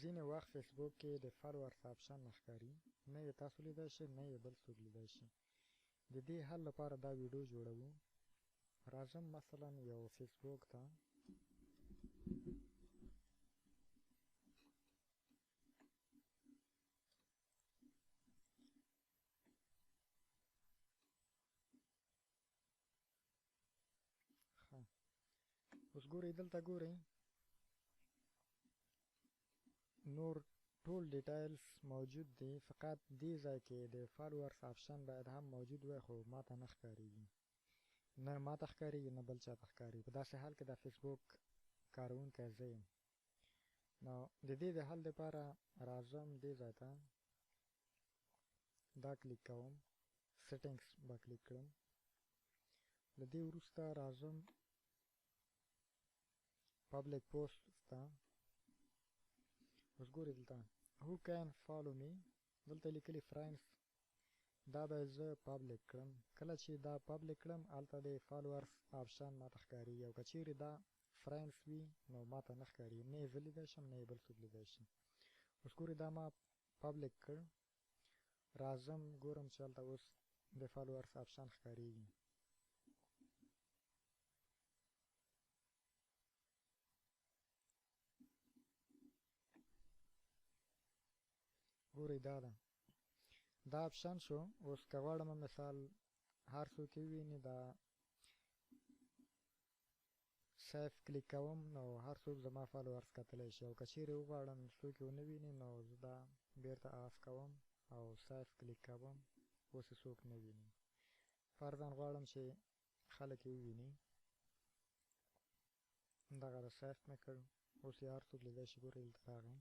ځینې وخت فیسبوک کې د فالوورز آپشن نه ښکاري، نه یې تاسو لیدای شئ نه یې بل څوک لیدای شي. د دې حل لپاره دا ویډیو جوړوو. راځم مثلا یو فیسبوک ته اوس ګورئ دلته ګورئ نور ټول ډیټیلز موجود دي، فقط دې ځای کې د فالوورز آپشن باید هم موجود وي، خو ماته نه ښکاریږي، نه ماته ښکاریږي نه بل چاته ښکاري. په داسې حال کې د فیسبوک کاروونکی زه یم. نو د دې د حل لپاره راځم دې ځای ته، دا کلیک کوم، سیټینګز به کلیک کړم. له دې وروسته راځم پبلیک پوسټ ته. اوس ګورئ دلته who can follow me، دلته لیکلي فرینډز، دا به زه پبلیک کړم. کله چې دا پبلیک کړم هلته د فالوورز آپشن ماته ښکاریږي، او که چیرې دا فرینډز وي نو ماته نه ښکاریږي، نه یې زه لیدای شم نه یې بل څوک لیدای شي. اوس ګورئ دا ما پبلیک کړ، راځم ګورم چې هلته اوس د فالوورز آپشن ښکاریږي. ګورئ دا ده، دا آپشن شو. اوس که غواړم مثال هر څوک یې وویني، دا سیف کلیک کوم نو هر څوک زما فالوورز کتلی شي، او که چیرې وغواړم څوک یې ونه ویني نو زه دا بیرته آف کوم او سیف کلیک کوم، اوس یې څوک نه ویني. فرضاً غواړم چې خلک یې وویني، دغه د سیف مې کړ، اوس یې هر څوک لیدای شي. ګورئ دلته راغی